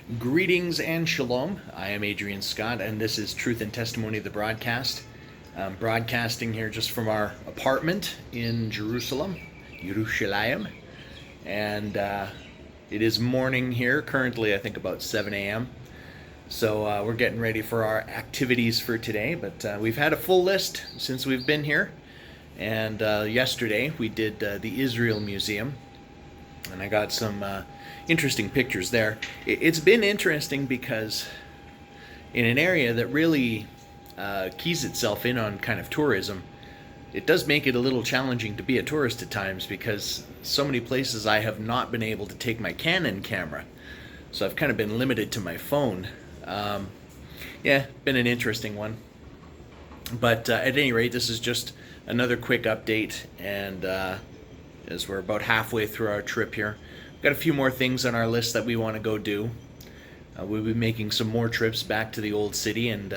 Greetings and shalom. I am Adrian Scott, and this is Truth and Testimony of the Broadcast. I'm broadcasting here just from our apartment in Jerusalem, Yerushalayim. And it is morning here, currently I think about 7 a.m. So we're getting ready for our activities for today, but we've had a full list since we've been here. And yesterday we did the Israel Museum, and I got some interesting pictures there. It's been interesting because in an area that really keys itself in on kind of tourism, it does make it a little challenging to be a tourist at times because so many places I have not been able to take my Canon camera. So I've kind of been limited to my phone. Yeah, been an interesting one. But at any rate, this is just another quick update, and as we're about halfway through our trip here, we've got a few more things on our list that we want to go do. We'll be making some more trips back to the old city and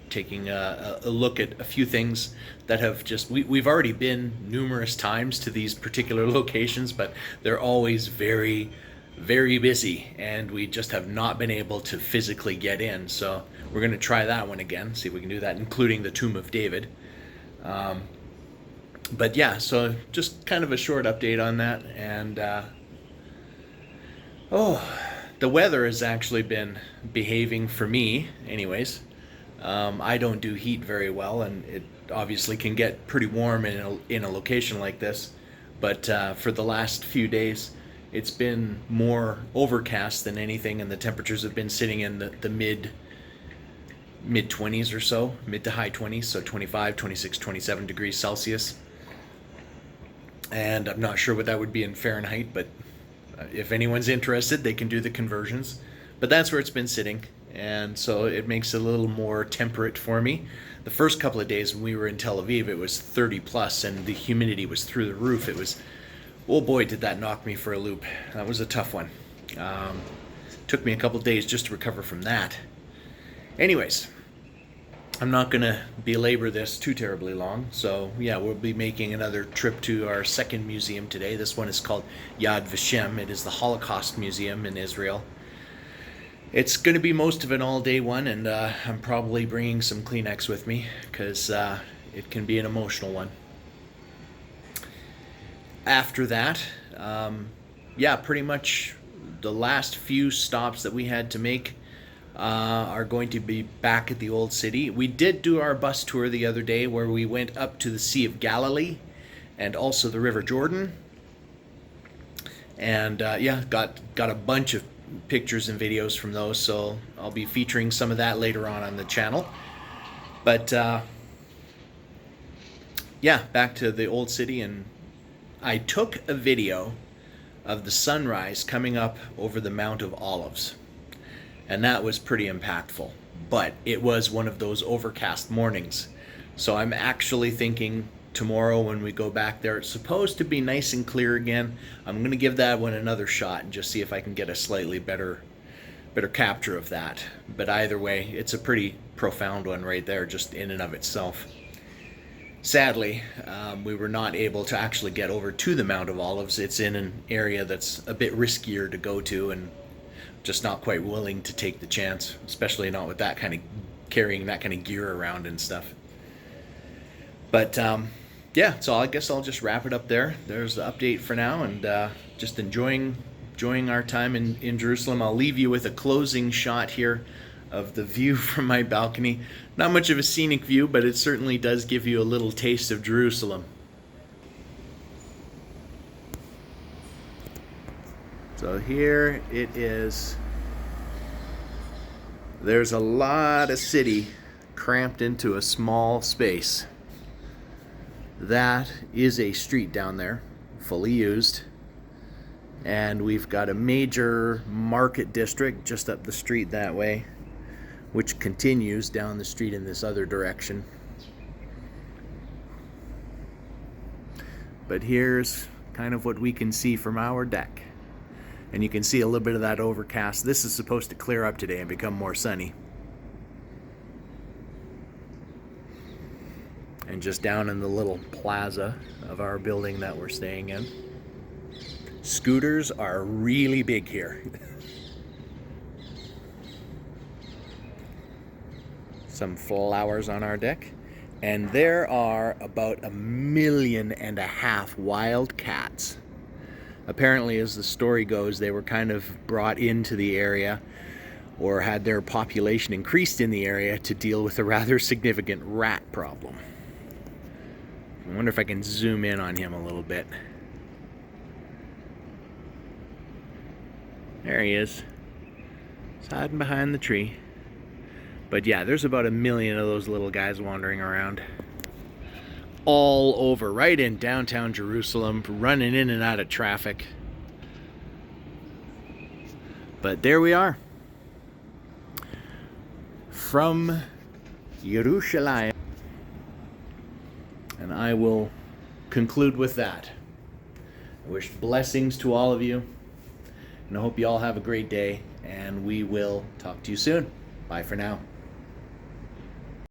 taking a look at a few things that have just, we've already been numerous times to these particular locations, but they're always very, very busy, and we just have not been able to physically get in. So we're going to try that one again, see if we can do that, including the Tomb of David. But yeah, so just kind of a short update on that. And the weather has actually been behaving for me anyways. I don't do heat very well, and it obviously can get pretty warm in a location like this. But for the last few days, it's been more overcast than anything, and the temperatures have been sitting in the mid 20s or so, mid to high 20s, so 25, 26, 27 degrees Celsius. And I'm not sure what that would be in Fahrenheit, but if anyone's interested, they can do the conversions. But that's where it's been sitting, and so it makes it a little more temperate for me. The first couple of days when we were in Tel Aviv, it was 30 plus, and the humidity was through the roof. It was, oh boy, did that knock me for a loop. That was a tough one. Took me a couple of days just to recover from that. Anyways, I'm not going to belabor this too terribly long. So yeah, we'll be making another trip to our second museum today. This one is called Yad Vashem. It is the Holocaust Museum in Israel. It's going to be most of an all-day one, and I'm probably bringing some Kleenex with me because it can be an emotional one. After that, yeah, pretty much the last few stops that we had to make are going to be back at the old city. We did do our bus tour the other day where we went up to the Sea of Galilee and also the River Jordan. And yeah, got a bunch of pictures and videos from those, so I'll be featuring some of that later on the channel. But yeah, back to the old city, and I took a video of the sunrise coming up over the Mount of Olives. And that was pretty impactful, but it was one of those overcast mornings. So I'm actually thinking tomorrow when we go back there, it's supposed to be nice and clear again. I'm going to give that one another shot and just see if I can get a slightly better capture of that. But either way, it's a pretty profound one right there, just in and of itself. Sadly, we were not able to actually get over to the Mount of Olives. It's in an area that's a bit riskier to go to, and just not quite willing to take the chance, especially not with that kind of carrying that kind of gear around and stuff. But yeah, so I guess I'll just wrap it up there. There's the update for now, and just enjoying our time in Jerusalem. I'll leave you with a closing shot here of the view from my balcony. Not much of a scenic view, but it certainly does give you a little taste of Jerusalem. So here it is. There's a lot of city cramped into a small space. That is a street down there, fully used. And we've got a major market district just up the street that way, which continues down the street in this other direction. But here's kind of what we can see from our deck. And you can see a little bit of that overcast. This is supposed to clear up today and become more sunny. And just down in the little plaza of our building that we're staying in, scooters are really big here. some flowers on our deck. And there are about 1.5 million wild cats. Apparently, as the story goes, they were kind of brought into the area or had their population increased in the area to deal with a rather significant rat problem. I wonder if I can zoom in on him a little bit. There he is. He's hiding behind the tree. But yeah, there's about 1 million of those little guys wandering around. All over, right in downtown Jerusalem, running in and out of traffic. But there we are. From Yerushalayim. And I will conclude with that. I wish blessings to all of you. And I hope you all have a great day. And we will talk to you soon. Bye for now.